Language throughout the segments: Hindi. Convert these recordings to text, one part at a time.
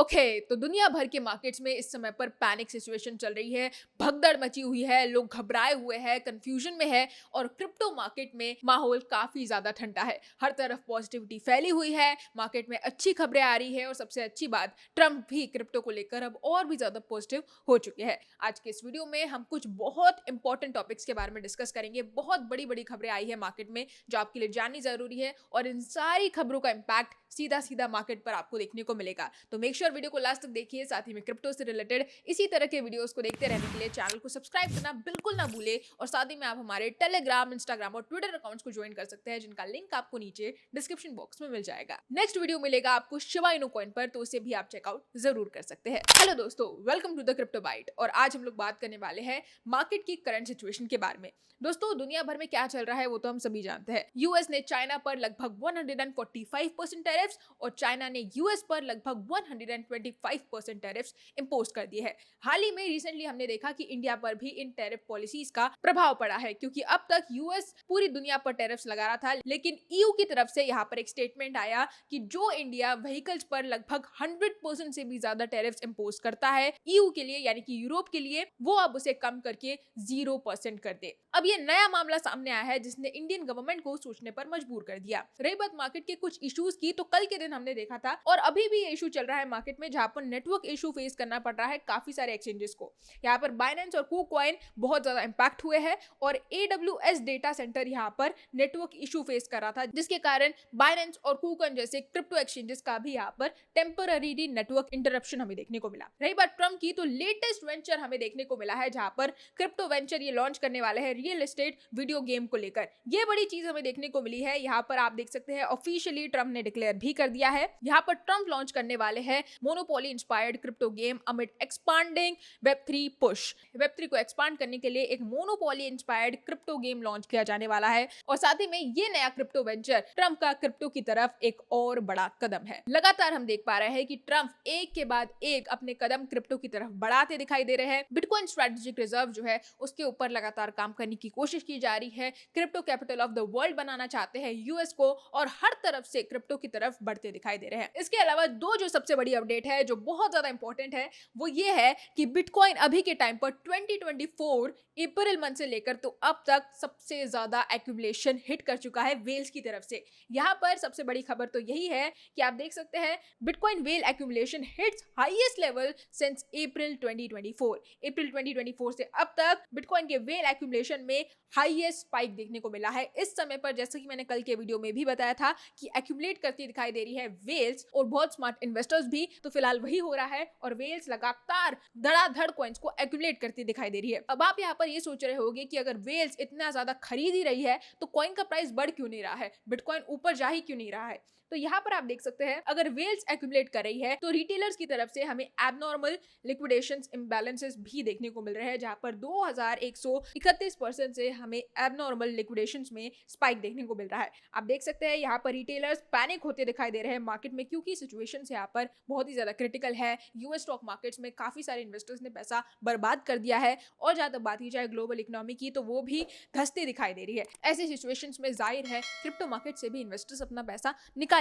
तो दुनिया भर के मार्केट्स में इस समय पर पैनिक सिचुएशन चल रही है, भगदड़ मची हुई है, लोग घबराए हुए हैं, कंफ्यूजन में है और क्रिप्टो मार्केट में माहौल काफी ज्यादा ठंडा है। हर तरफ पॉजिटिविटी फैली हुई है, मार्केट में अच्छी खबरें आ रही है और सबसे अच्छी बात, ट्रम्प भी क्रिप्टो को लेकर अब और भी ज्यादा पॉजिटिव हो चुके हैं। आज के इस वीडियो में हम कुछ बहुत इंपॉर्टेंट टॉपिक्स के बारे में डिस्कस करेंगे। बहुत बड़ी बड़ी खबरें आई है मार्केट में जो आपके लिए जाननी जरूरी है और इन सारी खबरों का इंपैक्ट सीधा सीधा मार्केट पर आपको देखने को मिलेगा। तो मेक श्योर वीडियो को लास्ट तक देखिए। साथ ही में क्रिप्टो से रिलेटेड इसी तरह के वीडियोस को देखते रहने के लिए चैनल को सब्सक्राइब करना बिल्कुल ना भूले और साथ ही में आप हमारे टेलीग्राम, इंस्टाग्राम और ट्विटर अकाउंट्स को ज्वाइन कर सकते हैं जिनका लिंक आपको नीचे डिस्क्रिप्शन बॉक्स में मिल जाएगा। नेक्स्ट वीडियो मिलेगा आपको शिबा इनू कॉइन पर, तो उसे भी आप चेकआउट जरूर कर सकते हैं। हेलो दोस्तों, welcome to the crypto byte और आज हम लोग बात करने वाले हैं मार्केट की करंट सिचुएशन के बारे में। दोस्तों, दुनिया भर में क्या चल रहा है वो तो हम सभी जानते हैं। यूएस ने चाइना पर लगभग 145% टैरिफ्स और चाइना ने यूएस पर लगभग 125% टैरिफ्स इंपोज कर दिए हैं। हाल ही में रिसेंटली हमने देखा कि इंडिया पर भी इन टैरिफ पॉलिसीज का प्रभाव पड़ा है, क्योंकि अब तक यूएस पूरी दुनिया पर टैरिफ्स लगा रहा था, लेकिन ईयू की तरफ से यहाँ पर एक स्टेटमेंट आया कि जो इंडिया व्हीकल्स पर लगभग 100% से भी ज्यादा टैरिफ्स इंपोज करता है ईयू के लिए, यानी कि यूरोप के लिए, वो अब उसे कम करके 0% कर दे। अब ये नया मामला सामने आया है जिसने इंडियन गवर्नमेंट को सोचने पर मजबूर कर दिया। रही बात मार्केट के कुछ इश्यूज की, तो कल के दिन हमने देखा था और अभी भी ये इशू चल रहा है मार्केट में, जहां पर नेटवर्क इशू फेस करना पड़ रहा है काफी सारे एक्सचेंजेस को। यहाँ पर बाइनेंस और KuCoin बहुत ज्यादा इंपैक्ट हुए हैं और AWS डेटा सेंटर यहाँ पर नेटवर्क इशू फेस कर रहा था, जिसके कारण बाइनेंस और KuCoin जैसे क्रिप्टो एक्सचेंजेस का भी यहाँ पर टेम्पररी नेटवर्क इंटरप्शन हमें देखने को मिला। रही बात ट्रम्प की, तो लेटेस्ट वेंचर हमें देखने को मिला है जहाँ पर क्रिप्टो वेंचर ये लॉन्च करने वाले हैं रियल एस्टेट वीडियो गेम को लेकर। ये बड़ी चीज हमें देखने को मिली है। यहाँ पर आप देख सकते हैं ऑफिशियली ट्रम्प ने डिक्लेयर भी कर दिया है। यहाँ पर ट्रम्प लॉन्च करने वाले हैं monopoly inspired crypto game amid expanding Web3 push. Web3 को एक्सपांड करने के लिए एक monopoly inspired crypto game launch किया जाने वाला है और साथ ही में ये नया क्रिप्टो वेंचर ट्रम्प का क्रिप्टो की तरफ एक और बड़ा कदम है। लगातार हम देख पा रहे हैं कि ट्रम्प एक के बाद एक अपने कदम क्रिप्टो की तरफ बढ़ाते दिखाई दे रहे हैं। बिटकॉइन स्ट्रेटेजिक रिजर्व जो है उसके ऊपर लगातार काम करने की कोशिश की जा रही है। Crypto capital of the world बनाना चाहते हैं यूएस को और हर तरफ से क्रिप्टो की तरफ बढ़ते दिखाई दे रहे हैं। इसके अलावा दो जो सबसे बड़ी अपडेट है जो बहुत ज्यादा इंपॉर्टेंट है वो ये है कि बिटकॉइन अभी के टाइम पर 2024 अप्रैल मंथ से लेकर तो अब तक सबसे ज्यादा एक्यूमुलेशन हिट कर चुका है वेल्स की तरफ से। यहाँ पर सबसे बड़ी खबर तो यही है कि आप देख सकते हैं bitcoin well accumulation hits highest level since April 2024। अप्रैल 2024 से अब तक बिटकॉइन के वेल एक्यूमुलेशन में हाईएस्ट स्पाइक देखने को मिला है। इस समय पर जैसे कि मैंने कल के वीडियो में भी बताया था कि एक्यूमुलेट करती दिखाई दे रही है वेल्स और बहुत स्मार्ट इन्वेस्टर्स भी, तो फिलहाल वही हो रहा है और वेल्स लगातार धड़ाधड़ कॉइन्स को एक्यूमुलेट करती दिखाई दे रही है। अब आप यहाँ पर ये सोच रहे होंगे कि अगर वेल्स इतना ज्यादा खरीद ही रही है तो कॉइन का प्राइस बढ़ क्यों नहीं रहा है, बिटकॉइन ऊपर जा ही क्यों नहीं रहा है। तो यहाँ पर आप देख सकते हैं अगर वेल्स एक्यूमुलेट कर रही है तो रिटेलर्स की तरफ से हमें एबनॉर्मल लिक्विडेशंस इम्बैलेंसेस भी देखने को मिल रहे हैं, जहां पर 2131% से हमें एबनॉर्मल लिक्विडेशंस में स्पाइक देखने को मिल रहा है। आप देख सकते हैं यहाँ पर रिटेलर्स पैनिक होते दिखाई दे रहे हैं मार्केट में, क्योंकि सिचुएशन यहाँ पर बहुत ही ज्यादा क्रिटिकल है। यूएस स्टॉक मार्केट्स में काफी सारे इन्वेस्टर्स ने पैसा बर्बाद कर दिया है और जहां तक बात की जाए ग्लोबल इकोनॉमी की तो वो भी धंसती दिखाई दे रही है। ऐसी सिचुएशंस में जाहिर है क्रिप्टो मार्केट से भी इन्वेस्टर्स अपना पैसा निकालेंगे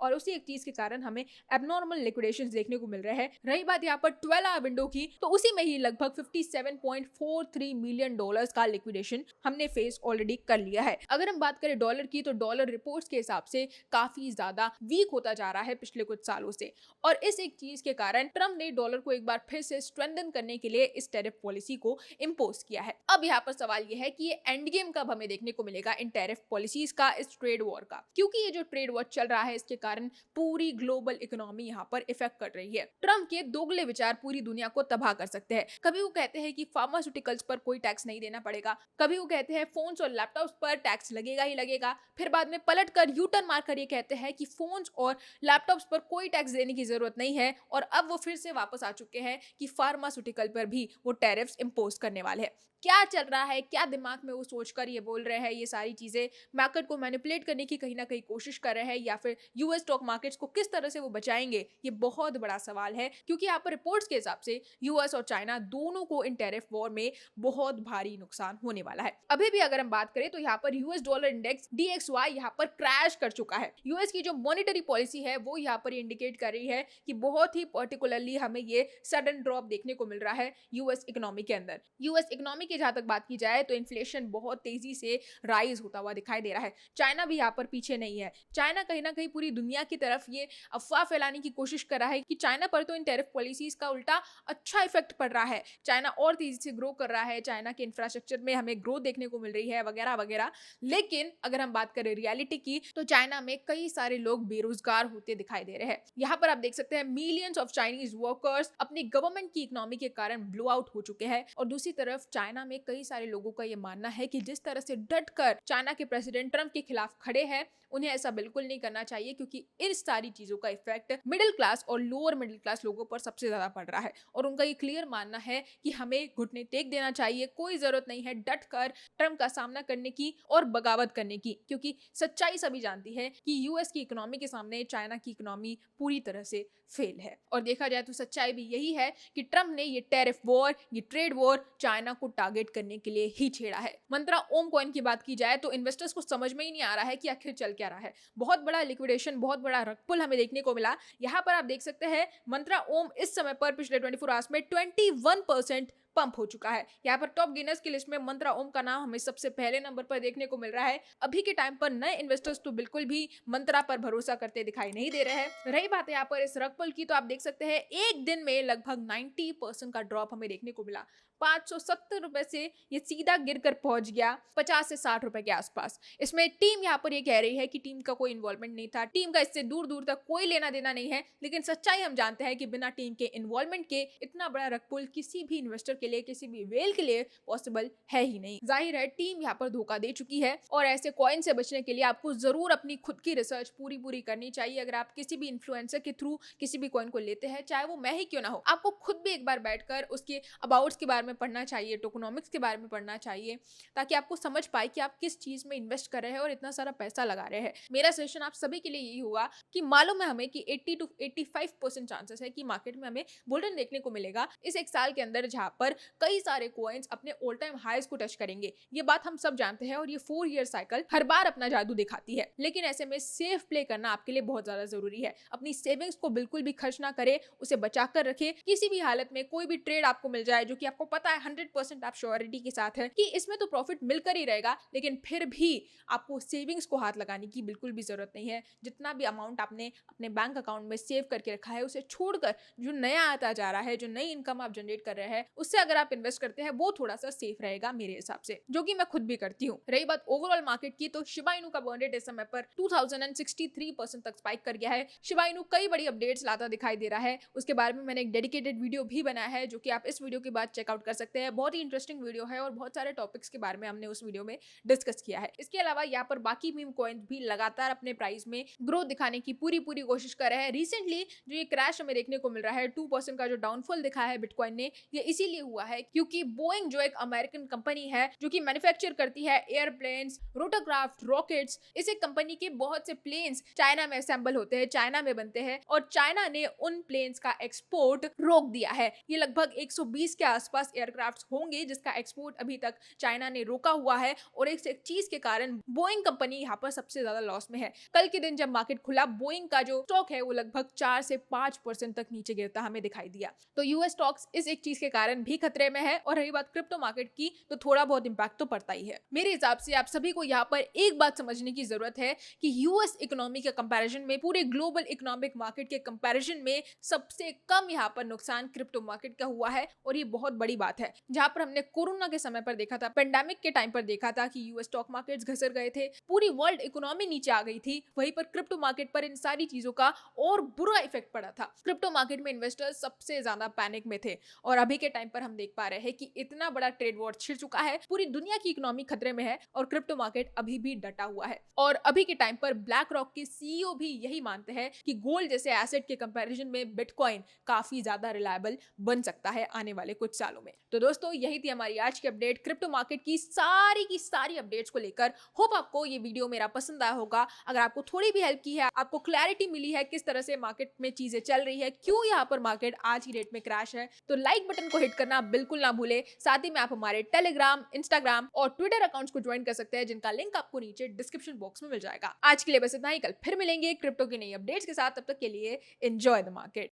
और उसी एक चीज के कारण हमें एबनॉर्मल लिक्विडेशंस देखने को मिल रहे हैं। रही बात यहाँ पर 12 आवर विंडो की, तो उसी में ही लगभग $57.43 मिलियन का लिक्विडेशन हमने फेस ऑलरेडी कर लिया है। अगर हम बात करें डॉलर की, तो डॉलर रिपोर्ट्स के हिसाब से काफी ज्यादा वीक होता जा रहा है पिछले कुछ सालों से और इस एक चीज के कारण ट्रम्प ने डॉलर को एक बार फिर से स्ट्रेंथन करने के लिए इस टैरिफ पॉलिसी को इंपोज किया है। अब यहाँ पर सवाल यह है कि ये एंड गेम कब हमें देखने को मिलेगा इन टैरिफ पॉलिसीज का, इस ट्रेड वॉर का, क्योंकि ये जो ट्रेड वॉर चल रहा है इसके कारण पूरी ग्लोबल इकोनॉमी यहाँ पर इफेक्ट कर रही है। ट्रम्प के दोगले विचार पूरी दुनिया को तबाह कर सकते हैं। कभी वो कहते हैं कि फार्मास्यूटिकल्स पर कोई टैक्स नहीं देना पड़ेगा, कभी वो कहते हैं फोन्स और लैपटॉप्स पर टैक्स लगेगा ही लगेगा, फिर बाद में पलट कर यूटर्न मार कर ये कहते हैं कि फोन्स और लैपटॉप्स पर कोई टैक्स देने की जरूरत नहीं है और अब वो फिर से वापस आ चुके हैं कि फार्मास्यूटिकल पर भी वो टैरिफ्स इंपोज करने वाले हैं। क्या चल रहा है, क्या दिमाग में वो सोचकर ये बोल रहे हैं, ये सारी चीजें मार्केट को मैनिपुलेट करने की कहीं ना कहीं कोशिश कर रहे हैं, या फिर यूएस स्टॉक मार्केट्स को किस तरह से वो बचाएंगे, ये बहुत बड़ा सवाल है। क्योंकि यहाँ पर रिपोर्ट्स के हिसाब से यूएस और चाइना दोनों को इन टैरिफ वॉर में बहुत भारी नुकसान होने वाला है। अभी भी अगर हम बात करें तो यहाँ पर यूएस डॉलर इंडेक्स DXY यहाँ पर क्रैश कर चुका है। यूएस की जो मॉनेटरी पॉलिसी है वो यहाँ पर इंडिकेट कर रही है कि बहुत ही पर्टिकुलरली हमें ये सडन ड्रॉप देखने को मिल रहा है यूएस इकोनॉमी के अंदर। यूएस इकोनॉमी की जहां तक बात की जाए तो इन्फ्लेशन बहुत तेजी से राइज होता हुआ दिखाई दे रहा है। चाइना भी यहाँ पर पीछे नहीं है। चाइना कहीं ना कहीं पूरी दुनिया की तरफ ये अफवाह फैलाने की कोशिश कर रहा है कि चाइना पर तो इन टैरिफ पॉलिसीज का उल्टा अच्छा इफेक्ट पड़ रहा है, चाइना और तेजी से ग्रो कर रहा है, चाइना के इंफ्रास्ट्रक्चर में हमें ग्रोथ देखने को मिल रही है वगैरह वगैरह। लेकिन अगर हम बात करें रियलिटी की तो चाइना में कई सारे लोग बेरोजगार होते दिखाई दे रहे हैं। यहाँ पर आप देख सकते हैं मिलियंस ऑफ चाइनीज वर्कर्स अपनी गवर्नमेंट की इकोनॉमी के कारण ब्लो आउट हो चुके हैं। और दूसरी तरफ चाइना में कई सारे लोगों का ये मानना है कि जिस तरह से डटकर चाइना के प्रेसिडेंट ट्रंप के खिलाफ खड़े हैं, उन्हें ऐसा बिल्कुल नहीं करना चाहिए, क्योंकि इन सारी चीजों का इफेक्ट मिडिल क्लास और लोअर मिडिल क्लास लोगों पर सबसे ज्यादा पड़ रहा है। और उनका ये क्लियर मानना है कि हमें घुटने टेक देना चाहिए, कोई जरूरत नहीं है डटकर ट्रंप का सामना करने की और बगावत करने की, क्योंकि सच्चाई सभी जानती है कि यूएस की इकोनॉमी के सामने चाइना की इकोनॉमी पूरी तरह से फेल है। और देखा जाए तो सच्चाई भी यही है कि ट्रंप ने ये टैरिफ वॉर, ये ट्रेड वॉर चाइना को टारगेट करने के लिए ही छेड़ा है। मंत्रा ओम कॉइन की बात की जाए तो इन्वेस्टर्स को समझ में ही नहीं आ रहा है कि आखिर चल क्या रहा है। बहुत बड़ा लिक्विडेशन, बहुत बड़ा रग पुल हमें देखने को मिला। यहाँ पर आप देख सकते हैं मंत्रा ओम इस समय पर पिछले 24 आवर्स में 21% पंप हो चुका है। यहाँ पर टॉप गेनर्स की लिस्ट में मंत्रा ओम का नाम हमें सबसे पहले नंबर पर देखने को मिल रहा है। अभी के टाइम पर नए इन्वेस्टर्स तो बिल्कुल भी मंत्रा पर भरोसा करते दिखाई नहीं दे रहे हैं। रही बात है यहाँ पर इस रग पुल की, तो आप देख सकते हैं एक दिन में लगभग 90% का ड्रॉप हमें देखने को मिला। 570 रुपए से ये सीधा गिरकर पहुंच गया 50 से 60 रुपए के आसपास। इसमें टीम यहाँ पर ये कह रही है कि टीम का कोई इन्वॉल्वमेंट नहीं था, टीम का इससे दूर दूर तक कोई लेना देना नहीं है। लेकिन सच्चाई हम जानते हैं कि बिना टीम के इन्वॉल्वमेंट के इतना बड़ा रग पुल किसी भी इन्वेस्टर के लिए, किसी भी वेल के लिए पॉसिबल है ही नहीं। जाहिर है टीम यहाँ पर धोखा दे चुकी है। और ऐसे कॉइन से बचने के लिए आपको जरूर अपनी खुद की रिसर्च पूरी करनी चाहिए। अगर आप किसी भी इन्फ्लुएंसर के थ्रू किसी भी कॉइन को लेते हैं, चाहे वो मैं ही क्यों ना हो, आपको खुद भी एक बार बैठकर उसके अबाउट्स के बारे में पढ़ना चाहिए, टोकोनॉमिक्स के बारे में पढ़ना चाहिए, ताकि आपको समझ पाए कि आप किस चीज में इन्वेस्ट कर रहे हैं और इतना सारा पैसा लगा रहे हैं। मेरा सजेशन आप सभी के लिए यही होगा कि मालूम है हमें कि 80 to 85% चांसेस है कि मार्केट में हमें बुलियन देखने को मिलेगा इस एक साल के अंदर, जहां पर कई सारे कॉइन्स अपने ऑल टाइम हाईज को टच करेंगे। ये बात हम सब जानते हैं और ये 4 ईयर साइकिल हर बार अपना जादू दिखाती है। लेकिन ऐसे में सेफ प्ले करना आपके लिए बहुत ज्यादा जरूरी है। अपनी सेविंग्स को बिल्कुल भी खर्च ना करे, उसे बचा कर रखे। किसी भी हालत में कोई भी ट्रेड आपको मिल जाए जो कि आपको पता है 100% आप श्योरिटी के साथ है कि इसमें तो प्रॉफिट मिलकर ही रहेगा, लेकिन फिर भी आपको सेविंग्स को हाथ लगाने की बिल्कुल भी जरूरत नहीं है। जितना भी अमाउंट आपने अपने बैंक अकाउंट में सेव करके रखा है, उसे छोड़कर जो नया आता जा रहा है, जो नई इनकम आप जनरेट कर रहे हैं, उससे अगर आप इन्वेस्ट करते हैं वो थोड़ा सा सेफ रहेगा मेरे हिसाब से, जो कि मैं खुद भी करती हूँ। रही बात ओवरऑल मार्केट की, तो शिबा इनू का बर्न रेट इस समय पर 2063% तक स्पाइक कर गया है। शिबा इनू कई बड़ी अपडेट्स लाता दिखाई दे रहा है। उसके बारे में मैंने एक डेडिकेटेड वीडियो भी बनाया है, जो कि आप इस वीडियो के बाद चेकआउट कर सकते हैं। बहुत ही इंटरेस्टिंग वीडियो है और बहुत सारे टॉपिक्स के बारे में हमने उस वीडियो में डिस्कस किया है। इसके अलावा यहाँ पर बाकी मीम कॉइन्स भी लगातार अपने प्राइस में ग्रोथ दिखाने की पूरी कोशिश कर रहे हैं। रिसेंटली जो ये क्रैश हमें देखने को मिल रहा है, 2% का जो डाउनफॉल दिखा है बिटकॉइन ने, ये इसीलिए हुआ है क्योंकि बोइंग जो एक अमेरिकन कंपनी है जो कि मैन्युफैक्चर करती है एयरप्लेन्स, रोटरक्राफ्ट, रॉकेट्स, इस एक कंपनी के बहुत से प्लेन्स चाइना में असेंबल होते हैं, चाइना में बनते हैं, और चाइना ने उन प्लेन्स का एक्सपोर्ट रोक दिया है। ये लगभग 120 के आसपास एयरक्राफ्ट होंगे जिसका एक्सपोर्ट अभी तक चाइना ने रोका हुआ है। और एक चीज के कारण बोइंग कंपनी यहाँ पर सबसे ज्यादा लॉस में है। कल के दिन जब मार्केट खुला, बोइंग का जो स्टॉक है वो लगभग 4 से 5% तक नीचे गिरता हमें दिखाई दिया। तो यूएस स्टॉक्स इस एक चीज के कारण भी खतरे में है। और रही बात क्रिप्टो मार्केट की, तो थोड़ा बहुत इंपैक्ट तो पड़ता ही है। मेरे हिसाब से आप सभी को यहाँ पर एक बात समझने की जरूरत है कि यूएस इकोनॉमी के कंपैरिजन में, पूरे ग्लोबल इकोनॉमिक मार्केट के कंपैरिजन में सबसे कम यहाँ पर नुकसान क्रिप्टो मार्केट का हुआ है। और ये बहुत बड़ी बात है। जहां पर हमने कोरोना के समय पर देखा था, पेंडेमिक के टाइम पर देखा था कि यूएस स्टॉक मार्केट्स घसर गए थे, पूरी वर्ल्ड इकोनॉमी नीचे आ गई थी, वहीं पर क्रिप्टो मार्केट पर इन सारी चीजों का और बुरा इफेक्ट पड़ा था। क्रिप्टो मार्केट में इन्वेस्टर्स सबसे ज्यादा पैनिक में थे। और अभी के टाइम पर हम देख पा रहे हैं कि इतना बड़ा ट्रेड वॉर छिड़ चुका है, पूरी दुनिया की इकोनॉमी खतरे में है और क्रिप्टो मार्केट अभी भी डटा हुआ है। और अभी के टाइम पर ब्लैक रॉक के सीईओ भी यही मानते हैं कि गोल्ड जैसे एसेट के कंपैरिजन में बिटकॉइन काफी ज्यादा रिलायबल बन सकता है आने वाले कुछ सालों में। तो दोस्तों, यही थी हमारी आज की अपडेट क्रिप्टो मार्केट की सारी अपडेट्स को लेकर। होप आपको ये वीडियो मेरा पसंद आया होगा। अगर आपको थोड़ी भी हेल्प की है, आपको क्लैरिटी मिली है किस तरह से मार्केट में चीजें चल रही है, क्यों यहाँ पर मार्केट आज की डेट में क्रैश है, तो लाइक बटन को हिट करना बिल्कुल ना भूले। साथ ही में आप हमारे टेलीग्राम, इंस्टाग्राम और ट्विटर अकाउंट्स को ज्वाइन कर सकते हैं, जिनका लिंक आपको नीचे डिस्क्रिप्शन बॉक्स में मिल जाएगा। आज के लिए बस इतना ही, कल फिर मिलेंगे क्रिप्टो की नई अपडेट्स के साथ। तब तक के लिए एंजॉय द मार्केट।